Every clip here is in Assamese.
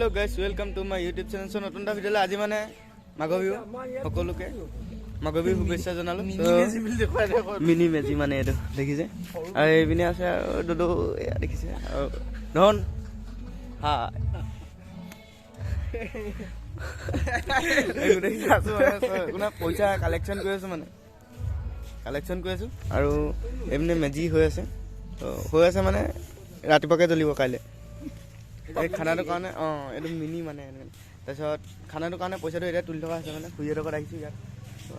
Hello guys, welcome to my YouTube channel. So নতুন এটা ভিডিঅ'লৈ আজি মানে মাঘ বিহু সকলোকে মাঘ বিহু শুভেচ্ছা জনালো। মিনি মেজি মানে এইটো দেখিছে আৰু এইপিনে আছে দুদু এয়া দেখিছে আৰু ধন হা পইচা কালেকশ্যন কৰি আছো মানে আৰু এইপিনে মেজি হৈ আছে মানে ৰাতিপুৱাকে জ্বলিব কাইলৈ এই খানাটোৰ কাৰণে এইটো মিনি মানে তাৰপিছত খানাটোৰ কাৰণে পইচাটো এতিয়া তুলি থকা আছে মানে খুৰীহঁতৰ ঘৰত আহিছোঁ ইয়াত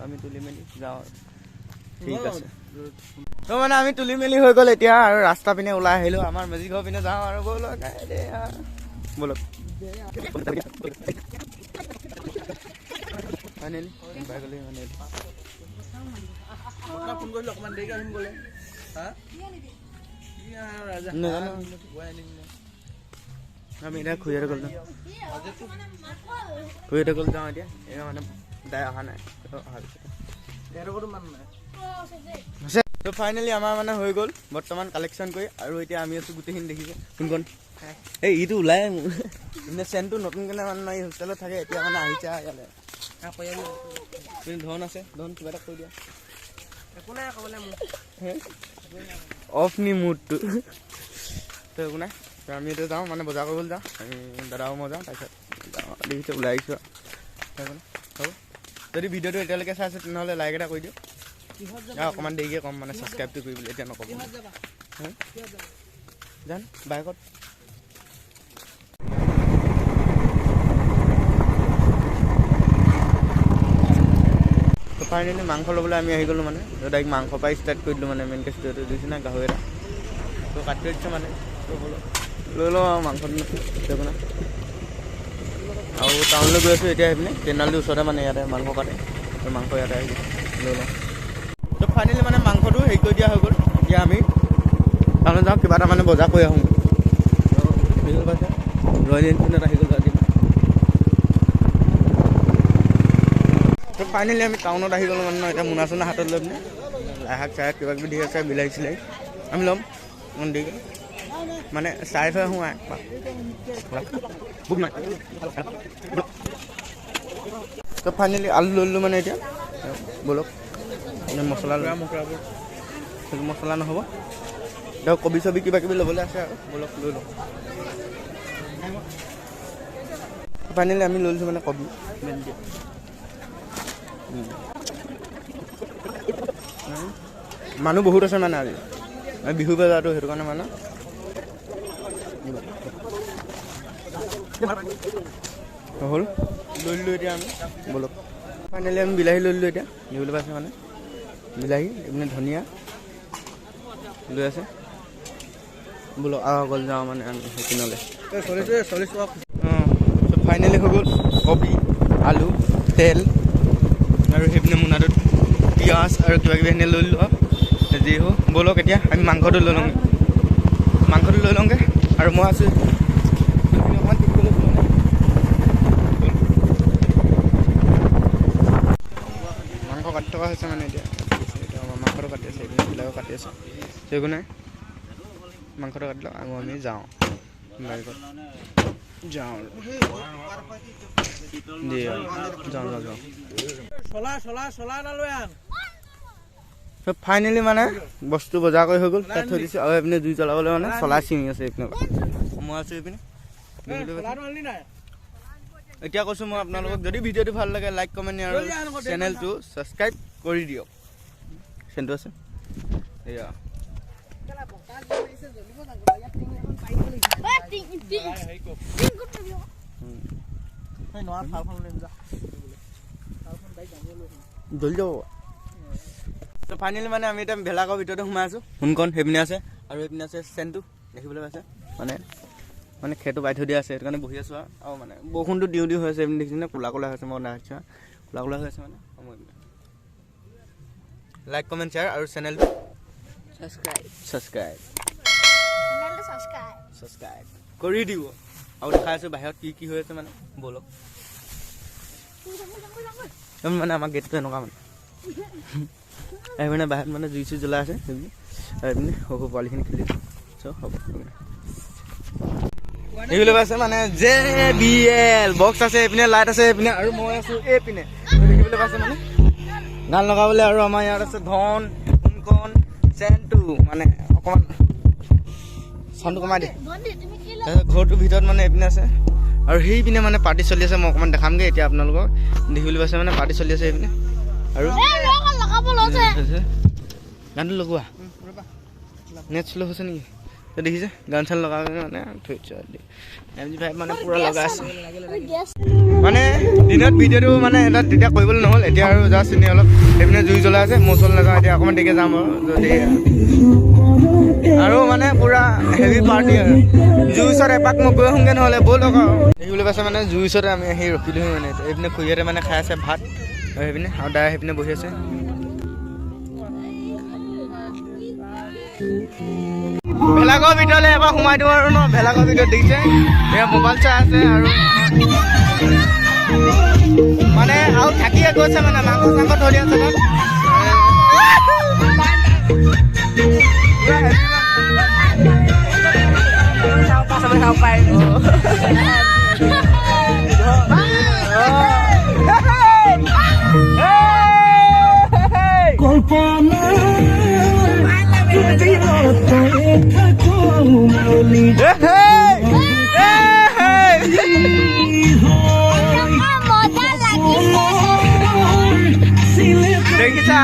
আমি তুলি মেলি যাওঁ ঠিক আছে তো মানে আমি তুলি মেলি হৈ গ'ল এতিয়া আৰু ৰাস্তা পিনে ওলাই আহিলোঁ আমাৰ মেজি ঘৰ পিনে যাওঁ আৰু ব'লক ব'লক ফাইনেলি বাই গ'লে মানে ফোন কৰিলোঁ অকণমান দেৰিকৈ আহিম গ'লে নাজানো আমি এতিয়া খুৰীহঁতৰ গ'ল যাওঁ এতিয়া এই মানে দাই অহা নাই তো ফাইনেলি আমাৰ মানে হৈ গ'ল বৰ্তমান কালেকশ্যন কৰি আৰু এতিয়া আমি আছোঁ গোটেইখিনি দেখিছে কোনখন এই ইটো ওলাই মানে চেণ্টটো নতুনকৈ মানে এই হোষ্টেলত থাকে এতিয়া মানে আহিছে ইয়ালৈ ধন আছে ধন কিবা এটা কৈ দিয়া একো নাই ক'বলৈ অফ নি মুডটো তো একো নাই আমি এতিয়া যাওঁ মানে বজাৰ কৰিবলৈ যাওঁ আমি দাদাও মই যাওঁ তাৰপিছত দেখিছে ওলাই আহিছোঁ হ'ব যদি ভিডিঅ'টো এতিয়ালৈকে চাইছে তেনেহ'লে লাইক এটা কৰি দিওঁ অকণমান দেৰিকৈ ক'ম মানে ছাবস্ক্ৰাইবটো কৰিবলৈ এতিয়া নক'ব যাম বাইকত ফাইনেলি মাংস ল'বলৈ আমি আহি গ'লোঁ মানে ডাইৰেক্ট মাংস পাই ষ্টাৰ্ট কৰি দিলোঁ মানে মেইন কেছটো এইটো দিছে না গাহৰি এটা তো কাটি থৈ দিছে মানে লৈ লওঁ আৰু মাংসটো দেখোন আৰু টাউনলৈ গৈ আছোঁ এতিয়া সেইপিনে ট্ৰেইনালিৰ ওচৰতে মানে ইয়াতে মাংস কাটে মাংস ইয়াতে আহি লৈ লওঁ তো ফাইনেলি মানে মাংসটো হেৰি কৰি দিয়া হৈ গ'ল এতিয়া আমি টাউনত যাওঁ কিবা এটা মানে বজাৰ কৰি আহোঁ পাইছে ৰয়েল এনফিল্ডত আহি গ'ল আজি তো ফাইনেলি আমি টাউনত আহি গ'লোঁ মানে এতিয়া মোনা চোনা হাতত লৈ পিনে লাই শাক চাই কিবা কিবি দি আছে বিলাহী চিলাহী আমি ল'ম অকণ দেৰিকৈ মানে চাই থৈ আহোঁ বুক নাই তো ফাইনেলি আলু লৈ ল'লোঁ মানে এতিয়া ব'লক মছলা মছলা নহ'ব এতিয়া কবি চবি কিবা কিবি ল'বলৈ আছে আৰু ব'লক লৈ লওঁ ফাইনেলি আমি লৈ লৈছোঁ মানে কবি মানুহ বহুত আছে মানে আজি বিহু বজাৰটো সেইটো কাৰণে মানুহ হ'ল লৈ দিলোঁ এতিয়া আমি ব'লক ফাইনেলি আমি বিলাহী লৈ দিলোঁ এতিয়া দিবলৈ পাইছে মানে বিলাহী এইপিনে ধনিয়া লৈ আছে ব'লক আৰু অকল যাওঁ মানে আমি সেইপিনলৈ ফাইনেলি হৈ গ'ল কবি আলু তেল আৰু সেইপিনে মোনাটোত পিঁয়াজ আৰু কিবা কিবি সেনে লৈ লোৱা যি হওক ব'লক এতিয়া আমি মাংসটো লৈ লওঁগৈ আৰু মই আছোঁ মাংস কাটি থকা হৈছে মানে এতিয়া আমাৰ মাংসটো কাটি আছে এইপিনে বিলাহীও কাটি আছে একো নাই মাংসটো কাটি লওঁ আৰু আমি যাওঁ বাইকত যাওঁ ফাইনেলি মানে বস্তু বজাৰ কৰি হৈ গ'ল তাত থৈ দিছোঁ আৰু এইপিনে জুই জ্বলাবলৈ মানে চলাই চিঙি আছে এইপিনে মই আছোঁ এইপিনে এতিয়া কৈছোঁ মই আপোনালোকক যদি ভিডিঅ'টো ভাল লাগে লাইক কমেণ্ট আৰু চেনেলটো ছাবস্ক্ৰাইব কৰি দিয়ক চেনটো আছে এয়া জলদি যাব তো ফাইনেলি মানে আমি এতিয়া ভেলাঘৰ ভিতৰতে সোমাই আছোঁ সোণকণ সেইপিনে আছে আৰু এইপিনে আছে চেনটো দেখিবলৈ পাইছে মানে খেৰটো বাই থৈ দিয়া আছে সেইটো কাৰণে বহি আছোঁ আৰু মানে বৰষুণটো দিওঁ হৈ আছে এইপিনে দেখিছেনে ক'লা ক'লা হৈছে মই নাহিছোঁ ক'লা ক'লা হৈ আছে মানে লাইক কমেণ্ট শ্বেয়াৰ আৰু চেনেলটো ছাবস্ক্ৰাইব কৰি দিব আৰু দেখাই আছোঁ বাহিৰত কি হৈ আছে মানে ব'লক মানে আমাৰ গেটটো এনেকুৱা মানে এইপিনে বাহিৰত মানে জুই চুই জ্বলাই আছে সেইপিনে আৰু এইপিনে সৰু পোৱালিখিনি খেলি চ' হ'ব দেখিবলৈ পাইছে মানে JBL বক্স আছে এইপিনে লাইট আছে এইপিনে আৰু মই আছো এইপিনে দেখিবলৈ পাইছে মানে গান লগাবলৈ আৰু আমাৰ ইয়াত আছে ধন কোনকণ চেণ্টু মানে অকণমান চাউণ্ডটো কমাই দিয়ে ঘৰটোৰ ভিতৰত মানে এইপিনে আছে আৰু সেইপিনে মানে পাৰ্টি চলি আছে মই অকণমান দেখামগৈ এতিয়া আপোনালোকক দেখিবলৈ পাইছে মানে পাৰ্টি চলি আছে এইপিনে আৰু গানটো লগোৱা নেট শ্ল' হৈছে নেকি দেখিছে গান চান লগাই মানে MG5 মানে পুৰা লগাই আছে মানে দিনত ভিডিঅ'টো মানে এটা তেতিয়া কৰিবলৈ নহ'ল এতিয়া আৰু জাষ্ট এনেই অলপ সেইপিনে জুই জ্বলাই আছে মই চল নাযাওঁ এতিয়া অকণমান দেৰিকৈ যাম আৰু যদি আৰু মানে পুৰা হেভি পাৰ্টি আৰু জুইৰ ওচৰত এপাক মই গৈ আহোঁগৈ নহ'লে ব'ল আকৌ দেখিবলৈ পাইছে মানে জুইৰ ওচৰতে আমি আহি ৰখিলোহি মানে এইপিনে খুৰীহঁতে মানে খাই আছে ভাত আৰু সেইপিনে আৰু দাই সেইপিনে বহি আছে ভেলাঘৰ ভিতৰলৈ এবাৰ সোমাই দিওঁ আৰু ন ভেলাঘৰ ভিতৰত দেখিছে এয়া মোবাইল চাই আছে আৰু মানে আৰু থাকিয়ে গৈছে মানে মাংস চাংস ধৰি আছে দেখিছা